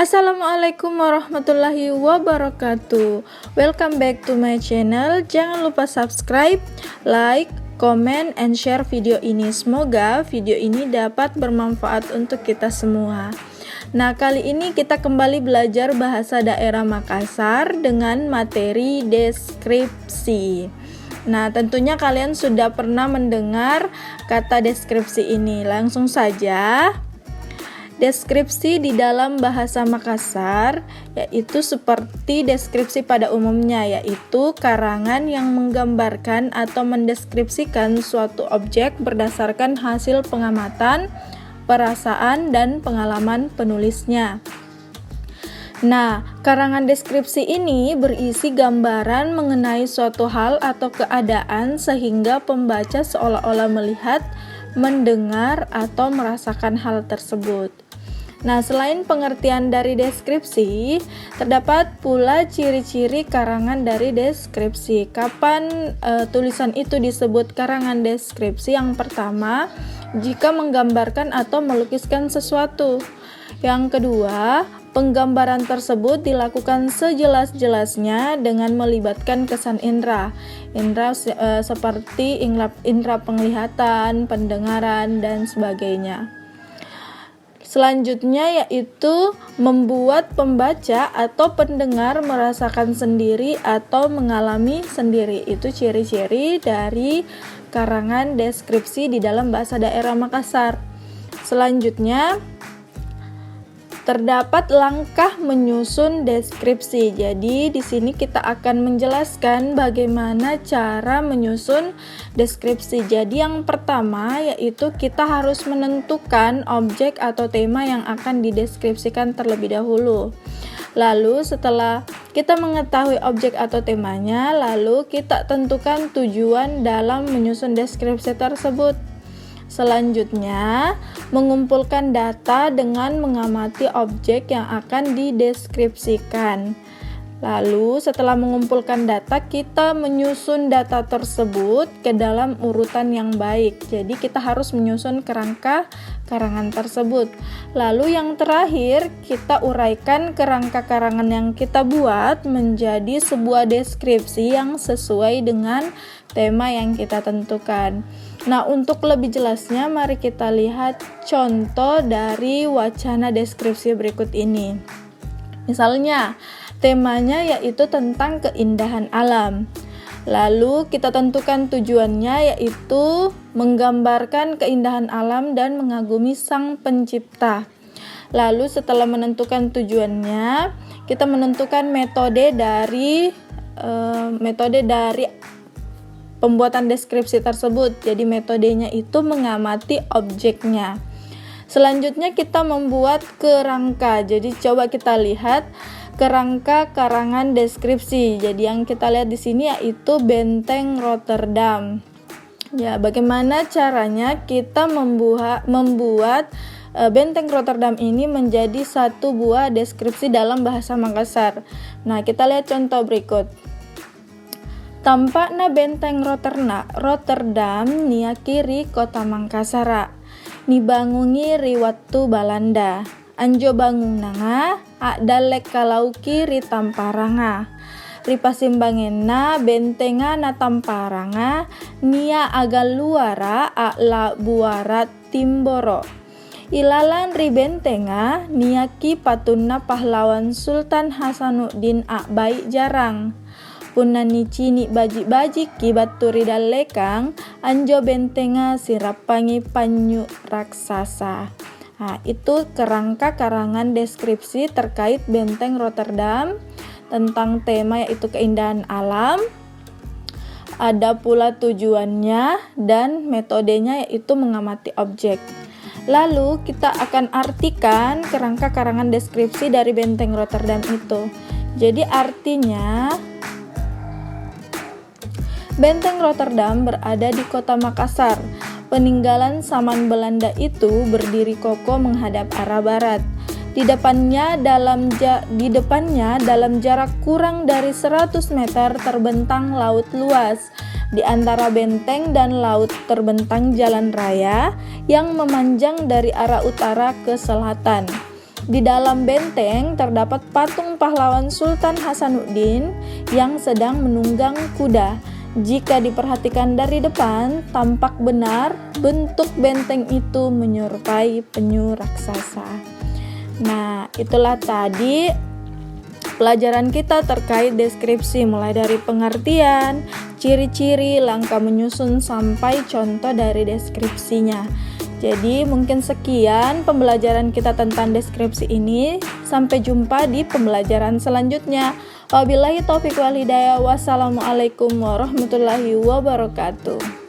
Assalamualaikum warahmatullahi wabarakatuh. Welcome back to my channel. Jangan lupa subscribe, like, comment, and share video ini. Semoga video ini dapat bermanfaat untuk kita semua. Nah, kali ini kita kembali belajar bahasa daerah Makassar dengan materi deskripsi. Nah, tentunya kalian sudah pernah mendengar kata deskripsi ini. Langsung saja. Deskripsi di dalam bahasa Makassar yaitu seperti deskripsi pada umumnya, yaitu karangan yang menggambarkan atau mendeskripsikan suatu objek berdasarkan hasil pengamatan, perasaan, dan pengalaman penulisnya. Nah, karangan deskripsi ini berisi gambaran mengenai suatu hal atau keadaan sehingga pembaca seolah-olah melihat, mendengar, atau merasakan hal tersebut. Nah, selain pengertian dari deskripsi, terdapat pula ciri-ciri karangan dari deskripsi. Kapan tulisan itu disebut karangan deskripsi? Yang pertama, jika menggambarkan atau melukiskan sesuatu. Yang kedua, penggambaran tersebut dilakukan sejelas-jelasnya dengan melibatkan kesan indera. Indera seperti indera penglihatan, pendengaran, dan sebagainya. Selanjutnya yaitu membuat pembaca atau pendengar merasakan sendiri atau mengalami sendiri. Itu ciri-ciri dari karangan deskripsi di dalam bahasa daerah Makassar. Selanjutnya terdapat langkah menyusun deskripsi. Jadi di sini kita akan menjelaskan bagaimana cara menyusun deskripsi. Jadi yang pertama yaitu kita harus menentukan objek atau tema yang akan dideskripsikan terlebih dahulu. Lalu setelah kita mengetahui objek atau temanya, lalu kita tentukan tujuan dalam menyusun deskripsi tersebut. Selanjutnya, mengumpulkan data dengan mengamati objek yang akan dideskripsikan. Lalu, setelah mengumpulkan data, kita menyusun data tersebut ke dalam urutan yang baik. Jadi, kita harus menyusun kerangka karangan tersebut. Lalu, yang terakhir, kita uraikan kerangka karangan yang kita buat menjadi sebuah deskripsi yang sesuai dengan tema yang kita tentukan. Nah, untuk lebih jelasnya, mari kita lihat contoh dari wacana deskripsi berikut ini. Misalnya, temanya yaitu tentang keindahan alam. Lalu, kita tentukan tujuannya yaitu menggambarkan keindahan alam dan mengagumi Sang Pencipta. Lalu, setelah menentukan tujuannya, kita menentukan metode dari pembuatan deskripsi tersebut. Jadi metodenya itu mengamati objeknya. Selanjutnya kita membuat kerangka. Jadi coba kita lihat kerangka karangan deskripsi. Jadi yang kita lihat di sini yaitu Benteng Rotterdam. Ya, bagaimana caranya kita membuat Benteng Rotterdam ini menjadi satu buah deskripsi dalam bahasa Makassar. Nah, kita lihat contoh berikut. Tampakna Benteng Rotterdam nia kiri kota Makassar. Ni bangungi riwattu Balanda. Anjo bangung nanga, dalek kalau kiri tamparanga. Ripasimbangena bentenga na tamparanga, nia agal luara la buara timboro. Ilalan ribentenga niaki patunna pahlawan Sultan Hasanuddin Baik Jarang. Punani cini baji-baji kibat turi dalekang anjo bentenga sirapangi panyu raksasa. Nah, itu kerangka karangan deskripsi terkait Benteng Rotterdam tentang tema yaitu keindahan alam. Ada pula tujuannya dan metodenya yaitu mengamati objek. Lalu kita akan artikan kerangka karangan deskripsi dari Benteng Rotterdam itu. Jadi artinya Benteng Rotterdam berada di kota Makassar. Peninggalan zaman Belanda itu berdiri kokoh menghadap arah barat. Di depannya dalam jarak kurang dari 100 meter terbentang laut luas. Di antara benteng dan laut terbentang jalan raya yang memanjang dari arah utara ke selatan. Di dalam benteng terdapat patung pahlawan Sultan Hasanuddin yang sedang menunggang kuda. Jika diperhatikan dari depan, tampak benar bentuk benteng itu menyerupai penyu raksasa. Nah, itulah tadi pelajaran kita terkait deskripsi, mulai dari pengertian, ciri-ciri, langkah menyusun, sampai contoh dari deskripsinya. Jadi mungkin sekian pembelajaran kita tentang deskripsi ini. Sampai jumpa di pembelajaran selanjutnya. Wabillahi taufiq wal hidayah. Wassalamualaikum warahmatullahi wabarakatuh.